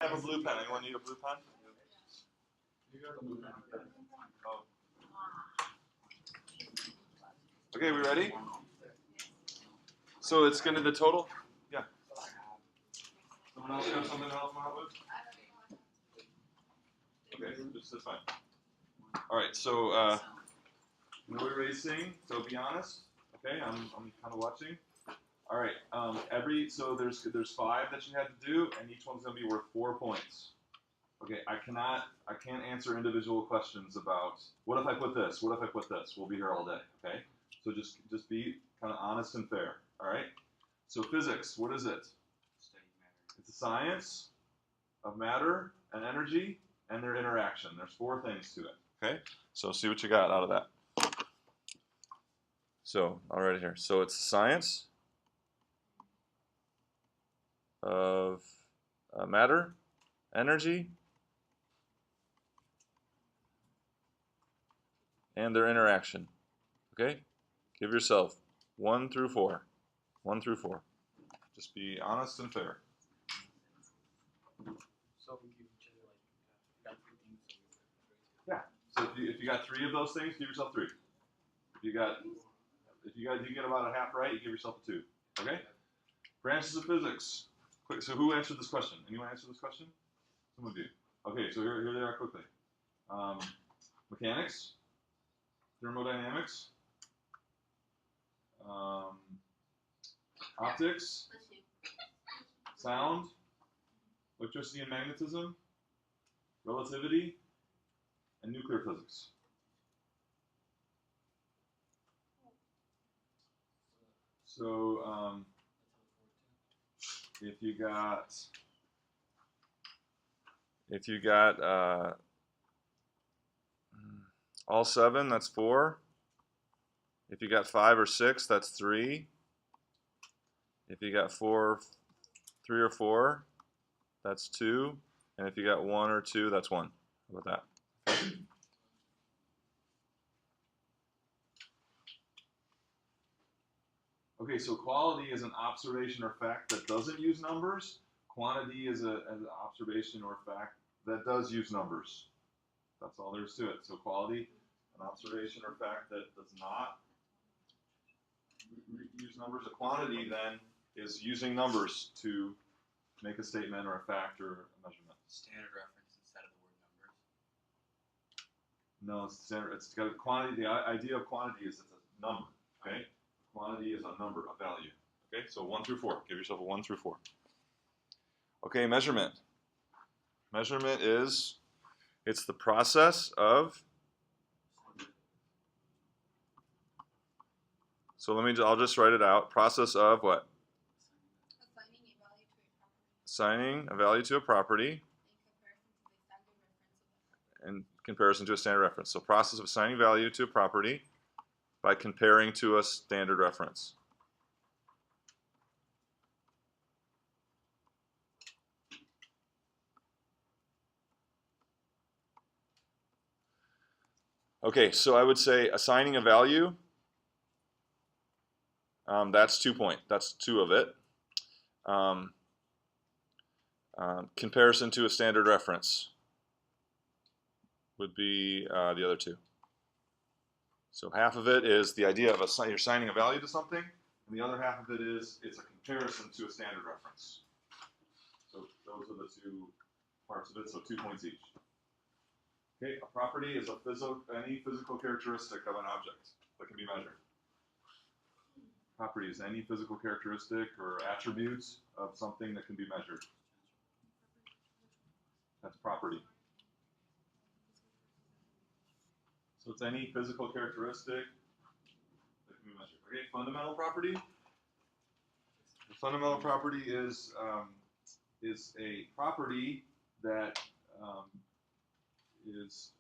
I have a blue pen. Anyone need a blue pen? Oh. Okay, we ready? So it's gonna the total? Yeah. Someone else got something to help them out with? Okay, this is fine. All right, so no erasing. So be honest. Okay, I'm kind of watching. All right. So there's 5 that you had to do, and each one's gonna be worth 4 points. Okay, I can't answer individual questions about what if I put this, what if I put this. We'll be here all day. Okay, so just be kind of honest and fair. All right. So physics, what is it? It's a science of matter and energy and their interaction. There's 4 things to it. Okay, so see what you got out of that. So all right here. So it's science of matter, energy, and their interaction. Okay? Give yourself 1 through 4. 1 through 4. Just be honest and fair. So we give each other like 3 things. Yeah. So if you got 3 of those things, give yourself 3. If you get about a half right, you give yourself a 2. Okay? Branches of physics. Quick. So who answered this question? Anyone answer this question? Some of you. Okay. So here they are quickly. Mechanics. Thermodynamics, optics, sound, electricity and magnetism, relativity, and nuclear physics. So if you got all 7, that's 4. If you got 5 or 6, that's 3. If you got 3 or 4, that's 2. And if you got 1 or 2, that's 1. How about that? Okay, so quality is an observation or fact that doesn't use numbers. Quantity is an observation or fact that does use numbers. That's all there is to it. So quality, an observation or fact that does not use numbers. A quantity then is using numbers to make a statement or a fact or a measurement. Standard reference instead of the word numbers. No, it's standard. It's got a quantity. The idea of quantity is it's a number. Okay, quantity is a number, a value. Okay, so 1 through 4. Give yourself a 1 through 4. Okay, measurement. Measurement is it's the process of. So I'll just write it out. Process of what? Assigning a value to a property in comparison to a standard reference. So process of assigning value to a property by comparing to a standard reference. Okay, so I would say assigning a value. That's 2 points. That's 2 of it. Comparison to a standard reference would be the other 2. So half of it is the idea of you're assigning a value to something, and the other half of it is it's a comparison to a standard reference. So those are the 2 parts of it. So 2 points each. Okay, a property is any physical characteristic of an object that can be measured. Property is any physical characteristic or attributes of something that can be measured. That's property. So it's any physical characteristic that can be measured. Okay, fundamental property. The fundamental property is a property that is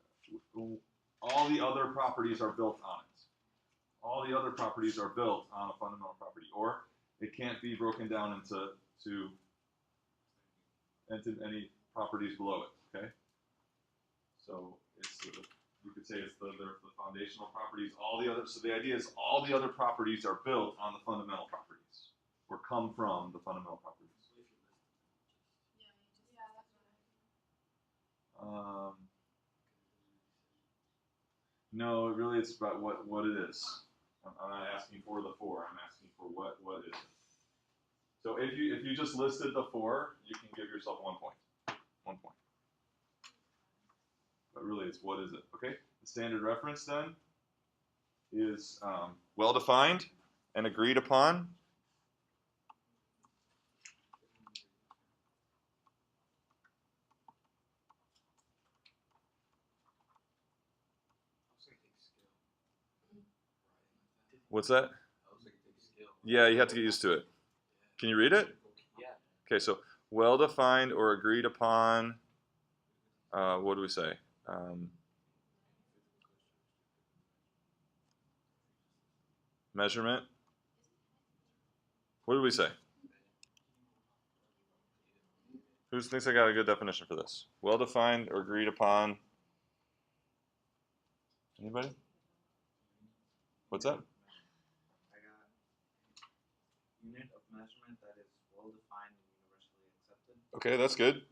all the other properties are built on it. All the other properties are built on a fundamental property, or it can't be broken down into any properties below it. Okay, so you could say it's the foundational properties. So the idea is all the other properties are built on the fundamental properties, or come from the fundamental properties. No, really, it's about what it is. I'm not asking for the 4. I'm asking for what is it. So if you just listed the 4, you can give yourself 1 point. 1 point. But really, it's what is it? Okay. The standard reference then is well defined and agreed upon. What's that? Yeah, you have to get used to it. Can you read it? Yeah. Okay, so well defined or agreed upon. What do we say? Measurement. What did we say? Who thinks I got a good definition for this? Well defined or agreed upon. Anybody? What's that? I got unit of measurement that is well defined and universally accepted. Okay, that's good.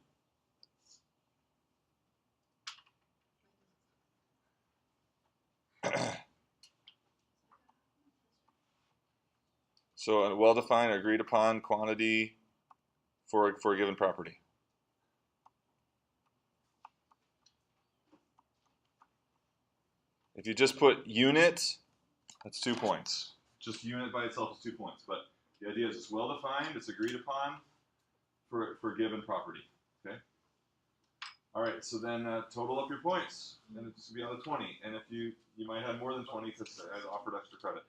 So a well defined or agreed upon quantity for a given property. If you just put unit, that's 2 points. Just unit by itself is 2 points. But the idea is it's well defined, it's agreed upon for a given property. Okay. All right. So then total up your points, and it's to be out of 20. And if you might have more than 20 because I offered extra credit.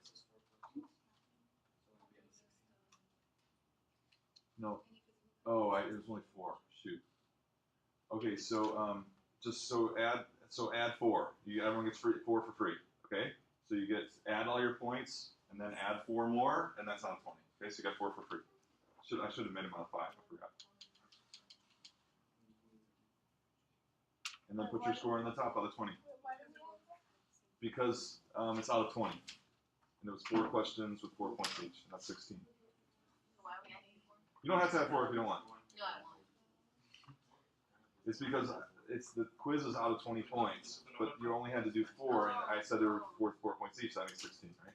No. Oh, it was only 4. Shoot. Okay. So add 4. Everyone gets 4 for free. Okay. So you add all your points and then add 4 more, and that's on 20. Okay. So you got 4 for free. I should have made them out of 5. I forgot. And then put your score in the top out of 20. Because it's out of 20. And it was 4 questions with 4 points each, and that's 16. You don't have to have 4 if you don't want. No, I won't. It's because the quiz is out of 20 points, but you only had to do 4, and I said there were 4 points each, so that makes 16, right?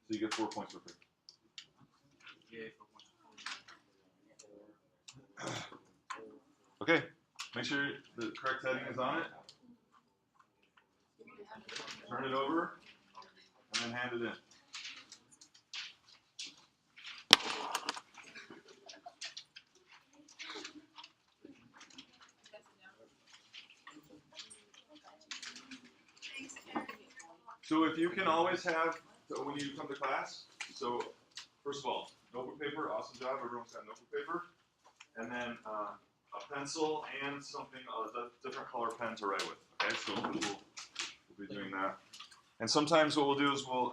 So you get 4 points for free. Okay, make sure the correct heading is on it. Turn it over, and then hand it in. So if you can always have, so when you come to class, so first of all, notebook paper, awesome job, everyone's got notebook paper. And then a pencil and something, a different color pen to write with, okay? So we'll be doing that. And sometimes what we'll do is we'll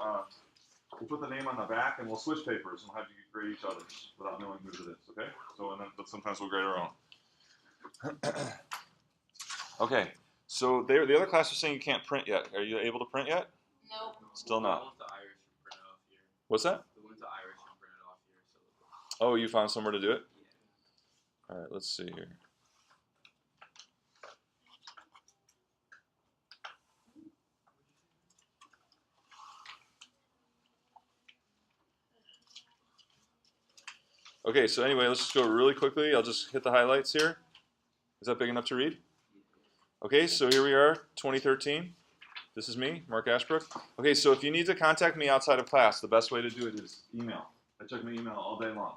put the name on the back and we'll switch papers and we'll have you grade each other's without knowing whose it is, okay? So, but sometimes we'll grade our own. Okay, so the other class was saying you can't print yet. Are you able to print yet? Nope. Still The not. one with the Irish should print it off here. What's that? The one with the Irish should print it off here. So Oh, you found somewhere to do it? yeah. All right, let's see here. Okay, so anyway, let's just go really quickly. I'll just hit the highlights here. Is that big enough to read? Okay, so here we are, 2013. This is me, Mark Ashbrook. Okay, so if you need to contact me outside of class, the best way to do it is email. I check my email all day long.